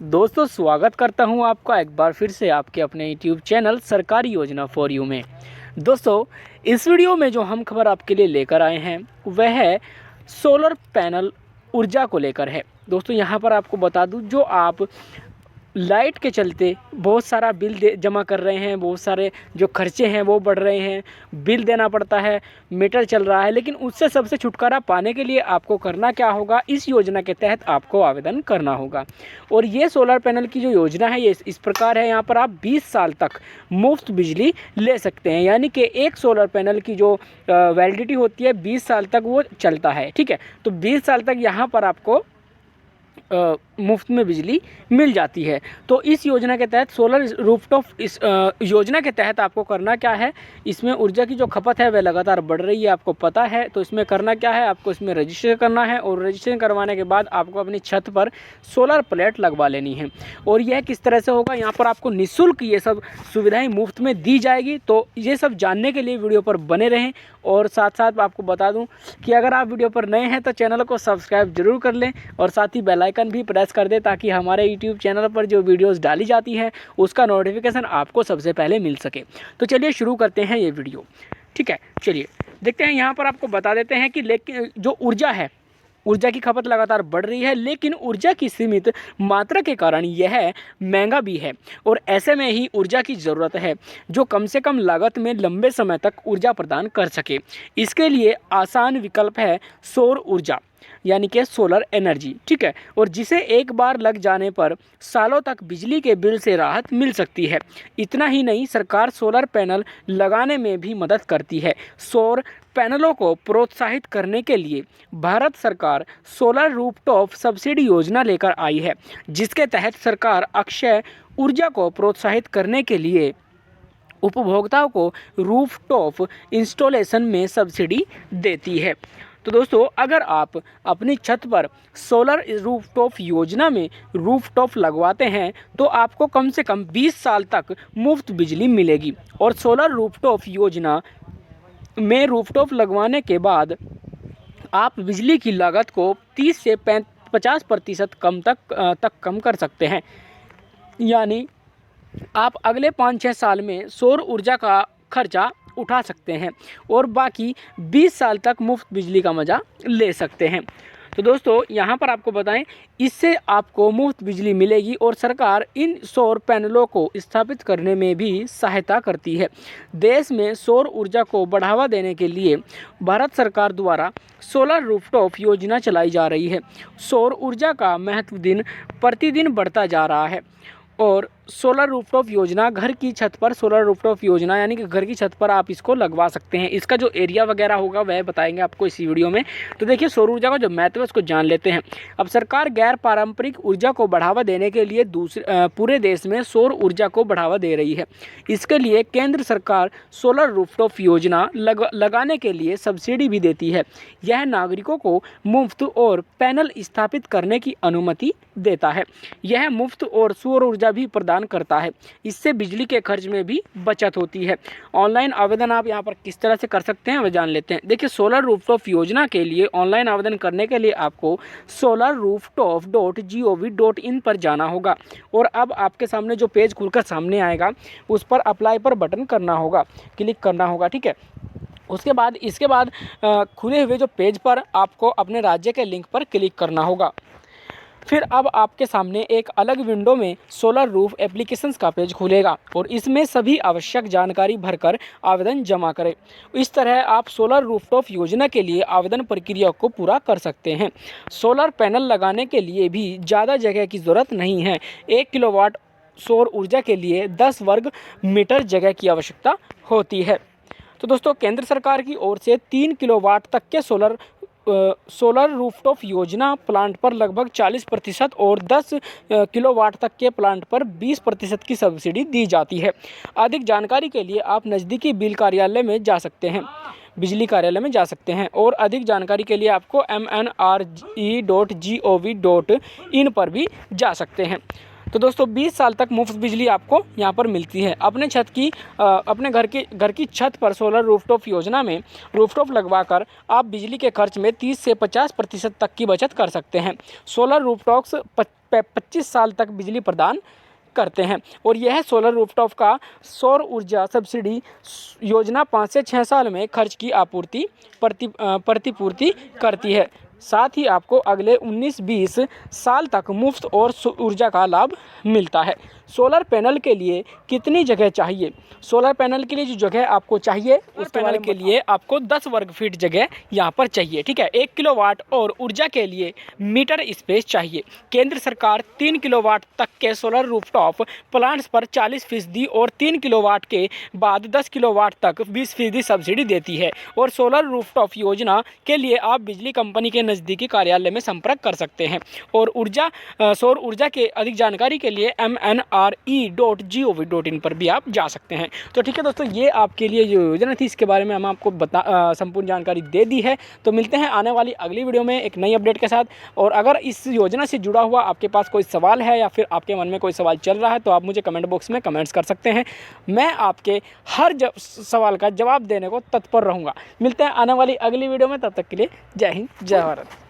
दोस्तों स्वागत करता हूं आपका एक बार फिर से आपके अपने यूट्यूब चैनल सरकारी योजना फॉर यू में। दोस्तों इस वीडियो में जो हम खबर आपके लिए लेकर आए हैं वह है सोलर पैनल ऊर्जा को लेकर है। दोस्तों यहां पर आपको बता दूं, जो आप लाइट के चलते बहुत सारा बिल जमा कर रहे हैं, बहुत सारे जो खर्चे हैं वो बढ़ रहे हैं, बिल देना पड़ता है, मीटर चल रहा है, लेकिन उससे सबसे छुटकारा पाने के लिए आपको करना क्या होगा, इस योजना के तहत आपको आवेदन करना होगा। और ये सोलर पैनल की जो योजना है ये इस प्रकार है, यहाँ पर आप 20 साल तक मुफ्त बिजली ले सकते हैं। यानी कि एक सोलर पैनल की जो वैलिडिटी होती है 20 साल तक वो चलता है। ठीक है, तो 20 साल तक यहाँ पर आपको मुफ्त में बिजली मिल जाती है। तो इस योजना के तहत सोलर रूफटॉप इस योजना के तहत आपको करना क्या है, इसमें ऊर्जा की जो खपत है वह लगातार बढ़ रही है, आपको पता है। तो इसमें करना क्या है, आपको इसमें रजिस्टर करना है और रजिस्ट्रेशन करवाने के बाद आपको अपनी छत पर सोलर प्लेट लगवा लेनी है। और यह किस तरह से होगा, यहाँ पर आपको निःशुल्क ये सब सुविधाएँ मुफ्त में दी जाएगी। तो ये सब जानने के लिए वीडियो पर बने रहें। और साथ साथ आपको बता दूं कि अगर आप वीडियो पर नए हैं तो चैनल को सब्सक्राइब जरूर कर लें और साथ ही बेल आइकन भी प्रेस कर दें, ताकि हमारे यूट्यूब चैनल पर जो वीडियोस डाली जाती है उसका नोटिफिकेशन आपको सबसे पहले मिल सके। तो चलिए शुरू करते हैं ये वीडियो। ठीक है, चलिए देखते हैं। यहाँ पर आपको बता देते हैं कि लेकिन जो ऊर्जा है, ऊर्जा की खपत लगातार बढ़ रही है, लेकिन ऊर्जा की सीमित मात्रा के कारण यह महंगा भी है। और ऐसे में ही ऊर्जा की ज़रूरत है जो कम से कम लागत में लंबे समय तक ऊर्जा प्रदान कर सके। इसके लिए आसान विकल्प है सौर ऊर्जा, यानी कि सोलर एनर्जी। ठीक है, और जिसे एक बार लग जाने पर सालों तक बिजली के बिल से राहत मिल सकती है। इतना ही नहीं, सरकार सोलर पैनल लगाने में भी मदद करती है। सौर पैनलों को प्रोत्साहित करने के लिए भारत सरकार सोलर रूफटॉप सब्सिडी योजना लेकर आई है, जिसके तहत सरकार अक्षय ऊर्जा को प्रोत्साहित करने के लिए उपभोक्ताओं को रूफटॉप इंस्टॉलेशन में सब्सिडी देती है। तो दोस्तों अगर आप अपनी छत पर सोलर रूफटॉप योजना में रूफटॉप लगवाते हैं तो आपको कम से कम 20 साल तक मुफ्त बिजली मिलेगी। और सोलर रूफटॉप योजना में रूफटॉप लगवाने के बाद आप बिजली की लागत को 30 से 50% तक कम कर सकते हैं। यानी आप अगले 5-6 साल में सौर ऊर्जा का खर्चा उठा सकते हैं और बाकी 20 साल तक मुफ्त बिजली का मज़ा ले सकते हैं। तो दोस्तों यहाँ पर आपको बताएं, इससे आपको मुफ्त बिजली मिलेगी और सरकार इन सौर पैनलों को स्थापित करने में भी सहायता करती है। देश में सौर ऊर्जा को बढ़ावा देने के लिए भारत सरकार द्वारा सोलर रूफटॉप योजना चलाई जा रही है। सौर ऊर्जा का महत्व दिन प्रतिदिन बढ़ता जा रहा है और सोलर रूफटॉप योजना घर की छत पर सोलर रूफटॉप योजना यानी कि घर की छत पर आप इसको लगवा सकते हैं। इसका जो एरिया वगैरह होगा वह बताएंगे आपको इसी वीडियो में। तो देखिए सौर ऊर्जा का जो महत्व है उसको जान लेते हैं। अब सरकार गैर पारंपरिक ऊर्जा को बढ़ावा देने के लिए पूरे देश में सौर ऊर्जा को बढ़ावा दे रही है। इसके लिए केंद्र सरकार सोलर रूफटॉप योजना लगाने के लिए सब्सिडी भी देती है। यह नागरिकों को मुफ्त और पैनल स्थापित करने की अनुमति देता है। यह मुफ्त और सौर ऊर्जा भी प्रदान करता है। इससे बिजली के खर्च में भी बचत होती है। ऑनलाइन आवेदन आप यहां पर किस तरह से कर सकते हैं वह जान लेते हैं। देखिए सोलर रूफटॉप योजना के लिए ऑनलाइन आवेदन करने के लिए आपको solarrooftop.gov.in पर जाना होगा और अब आपके सामने जो पेज खुलकर सामने आएगा उस पर अप्लाई पर बटन करना होगा, क्लिक करना होगा। ठीक है, उसके बाद इसके बाद खुले हुए जो पेज पर आपको अपने राज्य के लिंक पर क्लिक करना होगा। फिर अब आपके सामने एक अलग विंडो में सोलर रूफ एप्लीकेशंस का पेज खुलेगा और इसमें सभी आवश्यक जानकारी भरकर आवेदन जमा करें। इस तरह आप सोलर रूफटॉप योजना के लिए आवेदन प्रक्रिया को पूरा कर सकते हैं। सोलर पैनल लगाने के लिए भी ज़्यादा जगह की ज़रूरत नहीं है। 1 किलोवाट सौर ऊर्जा के लिए 10 वर्ग मीटर जगह की आवश्यकता होती है। तो दोस्तों केंद्र सरकार की ओर से 3 किलोवाट तक के सोलर रूफटॉप योजना प्लांट पर लगभग 40% और 10 किलोवाट तक के प्लांट पर 20% की सब्सिडी दी जाती है। अधिक जानकारी के लिए आप नज़दीकी बिजली कार्यालय में जा सकते हैं और अधिक जानकारी के लिए आपको mnre.gov.in पर भी जा सकते हैं। तो दोस्तों 20 साल तक मुफ्त बिजली आपको यहाँ पर मिलती है। अपने छत की अपने घर की छत पर सोलर रूफटॉप योजना में रूफटॉप लगवाकर आप बिजली के खर्च में 30 से 50% तक की बचत कर सकते हैं। सोलर रूफटॉप्स 25 साल तक बिजली प्रदान करते हैं और यह सोलर रूफटॉप का सौर ऊर्जा सब्सिडी योजना 5 से 6 साल में खर्च की प्रतिपूर्ति करती है। साथ ही आपको अगले 19-20 साल तक मुफ्त और ऊर्जा का लाभ मिलता है। सोलर पैनल के लिए कितनी जगह चाहिए? सोलर पैनल के लिए जो जगह आपको चाहिए उसके पैनल के लिए आपको 10 वर्ग फीट जगह यहाँ पर चाहिए, ठीक है। 1 किलोवाट और ऊर्जा के लिए मीटर स्पेस चाहिए। केंद्र सरकार 3 किलोवाट तक के सोलर रूफटॉप प्लांट्स पर 40% और 3 किलोवाट के बाद 10 किलोवाट तक 20% सब्सिडी देती है। और सोलर रूफटॉप योजना के लिए आप बिजली कंपनी के नज़दीकी कार्यालय में संपर्क कर सकते हैं। और सौर ऊर्जा के अधिक जानकारी के लिए mnre.gov.in पर भी आप जा सकते हैं। तो ठीक है दोस्तों, ये आपके लिए जो योजना थी इसके बारे में हम आपको संपूर्ण जानकारी दे दी है। तो मिलते हैं आने वाली अगली वीडियो में एक नई अपडेट के साथ। और अगर इस योजना से जुड़ा हुआ आपके पास कोई सवाल है या फिर आपके मन में कोई सवाल चल रहा है तो आप मुझे कमेंट बॉक्स में कमेंट्स कर सकते हैं। मैं आपके हर सवाल का जवाब देने को तत्पर रहूँगा। मिलते हैं आने वाली अगली वीडियो में, तब तक के लिए जय हिंद, जय भारत।